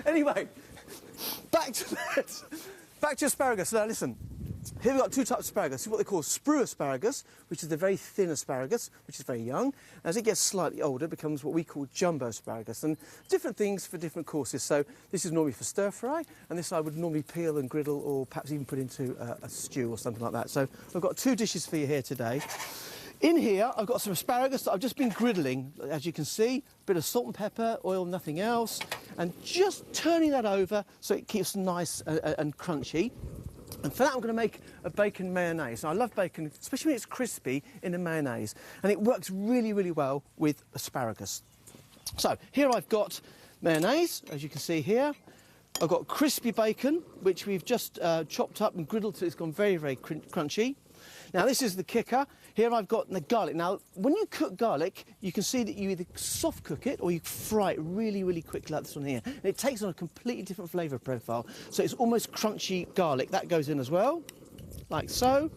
Anyway, back to asparagus. Now listen, here we've got two types of asparagus. We've what they call sprue asparagus, which is the very thin asparagus, which is very young. As it gets slightly older, it becomes what we call jumbo asparagus, and different things for different courses. So this is normally for stir fry, and this I would normally peel and griddle, or perhaps even put into a stew or something like that. So I've got two dishes for you here today. In here, I've got some asparagus that I've just been griddling, as you can see. A bit of salt and pepper, oil, nothing else. And just turning that over so it keeps nice and crunchy. And for that, I'm going to make a bacon mayonnaise. Now, I love bacon, especially when it's crispy in a mayonnaise. And it works really, really well with asparagus. So here I've got mayonnaise, as you can see here. I've got crispy bacon, which we've just chopped up and griddled so it's gone very, very crunchy. Now, this is the kicker. Here I've got the garlic. Now, when you cook garlic, you can see that you either soft cook it or you fry it really, really quickly like this one here. And it takes on a completely different flavour profile. So it's almost crunchy garlic. That goes in as well, like so.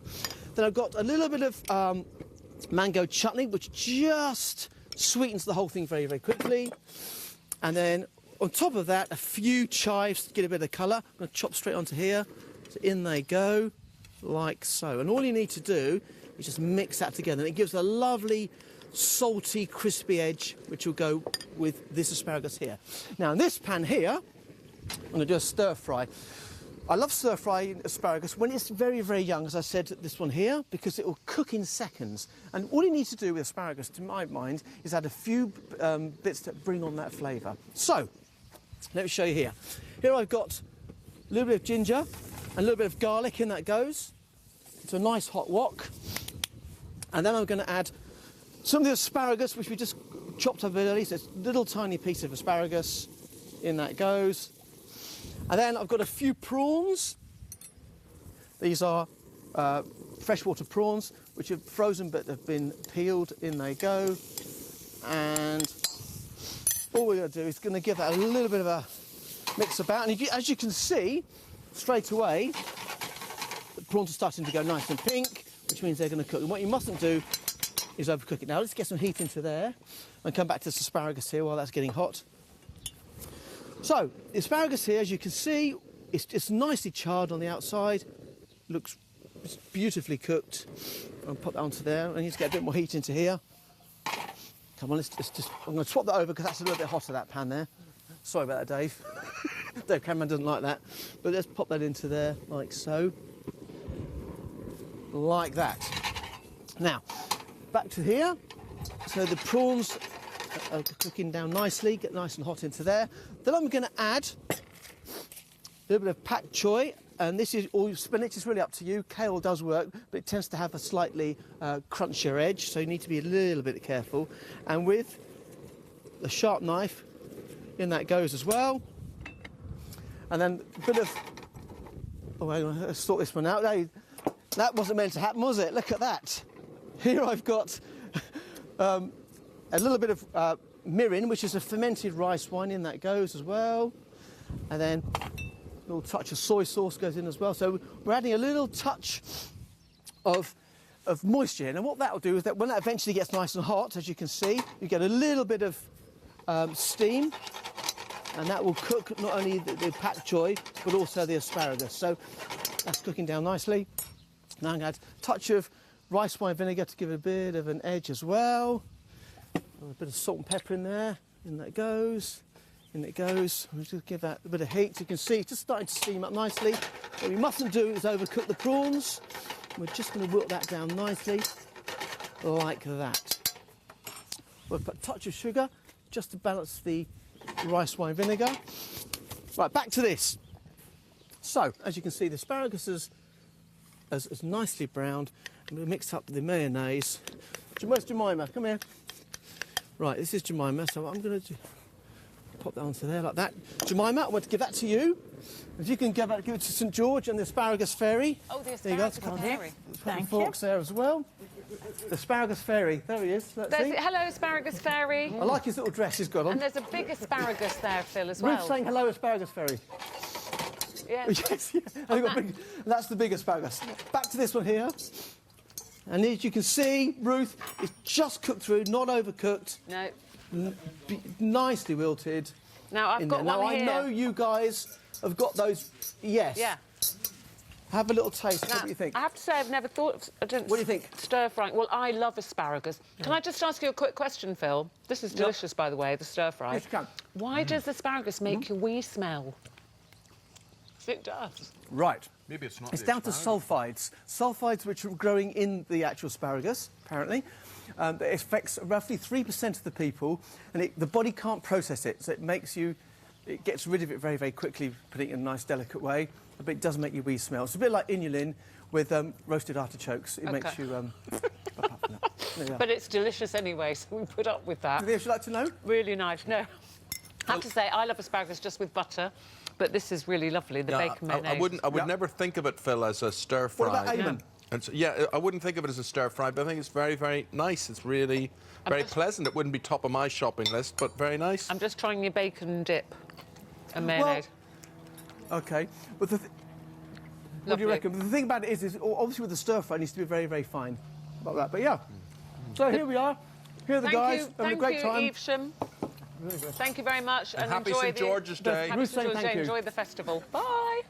Then I've got a little bit of mango chutney, which just sweetens the whole thing very, very quickly. And then on top of that, a few chives to get a bit of colour. I'm going to chop straight onto here. So in they go, like so. And all you need to do is just mix that together. And it gives a lovely, salty, crispy edge, which will go with this asparagus here. Now, in this pan here, I'm going to do a stir fry. I love stir frying asparagus when it's very, very young, as I said, this one here, because it will cook in seconds. And all you need to do with asparagus, to my mind, is add a few bits that bring on that flavour. So, let me show you here. Here I've got a little bit of ginger and a little bit of garlic, in that goes. It's a nice hot wok. And then I'm going to add some of the asparagus, which we just chopped up a bit early. So it's a little tiny piece of asparagus, in that goes. And then I've got a few prawns. These are freshwater prawns, which are frozen but have been peeled. In they go. And all we're going to do is going to give that a little bit of a mix about. And as you can see, straight away, the prawns are starting to go nice and pink, which means they're going to cook. And what you mustn't do is overcook it. Now let's get some heat into there and come back to this asparagus here while that's getting hot. So, the asparagus here, as you can see, it's nicely charred on the outside. Looks beautifully cooked. I'll put that onto there. I need to get a bit more heat into here. Come on, let's just... I'm going to swap that over because that's a little bit hotter, that pan there. Sorry about that, Dave. Dave Cameron doesn't like that. But let's pop that into there, like so. Like that. Now, back to here. So the prawns are cooking down nicely, get nice and hot into there. Then I'm going to add a little bit of pak choy, and this is all spinach is really up to you. Kale does work, but it tends to have a slightly crunchier edge, so you need to be a little bit careful. And with a sharp knife, in that goes as well. And then a bit of... Oh, hang on, let's sort this one out. That wasn't meant to happen, was it? Look at that. Here I've got a little bit of mirin, which is a fermented rice wine, in that goes as well. And then a little touch of soy sauce goes in as well. So we're adding a little touch of moisture. And what that will do is that when that eventually gets nice and hot, as you can see, you get a little bit of steam. And that will cook not only the pak choy, but also the asparagus. So that's cooking down nicely. Now I'm going to add a touch of rice wine vinegar to give it a bit of an edge as well. A bit of salt and pepper in there. In that goes. In it goes. We'll just give that a bit of heat. You can see it's just starting to steam up nicely. What we mustn't do is overcook the prawns. We're just going to wilt that down nicely, like that. We'll put a touch of sugar just to balance the rice wine vinegar. Right, back to this. So, as you can see, the asparagus is nicely browned, and we've mixed up the mayonnaise. Where's Jemima? Come here. Right, this is Jemima, so I'm going to pop that onto there like that. Jemima, I want to give that to you. If you can give it to St George and the Asparagus Fairy. Oh, the Asparagus Fairy. Thank you. Forks there as well. The Asparagus Fairy, there he is. Let's see. Hello, Asparagus Fairy. I like his little dress he's got on. And there's a big asparagus there, Phil, as well. Ruth's saying hello, Asparagus Fairy. Yes. Yes, yeah. That's the big asparagus. Back to this one here. And as you can see, Ruth, it's just cooked through, not overcooked. No. Nicely wilted. Now, I've in got there. one Now, here. I know you guys have got those. Yes. Yeah. Have a little taste. Now, What do you think? I have to say, I've never thought of... What do you think? Stir-frying. Well, I love asparagus. Can I just ask you a quick question, Phil? This is delicious, by the way, the stir-fry. Yes, you can. Why does asparagus make your wee smell? It does. Right. Maybe it's not. It's down to sulfides. Sulfides which are growing in the actual asparagus, apparently. It affects roughly 3% of the people, and the body can't process it, so it gets rid of it very, very quickly, putting it in a nice, delicate way, but it does make your wee smell. It's a bit like inulin with roasted artichokes. It makes you... apart from that. There you are. But it's delicious anyway, so we put up with that. Anything else you'd like to know? Really nice. No. I have to say, I love asparagus just with butter, but this is really lovely, the bacon mayonnaise. I would never think of it, Phil, as a stir fry. What about Eamon? And so, yeah, I wouldn't think of it as a stir fry, but I think it's very, very nice. It's really very pleasant. It wouldn't be top of my shopping list, but very nice. I'm just trying your bacon dip and mayonnaise. Well, OK. But what do you reckon? But the thing about it is obviously with the stir-fry, it needs to be very, very fine about that. But, yeah. So here we are. Here are the guys having a great time. Thank you, Evesham. Thank you very much. And happy enjoy St. George's Day. Happy St. George's Day. Thank you. Enjoy the festival. Bye.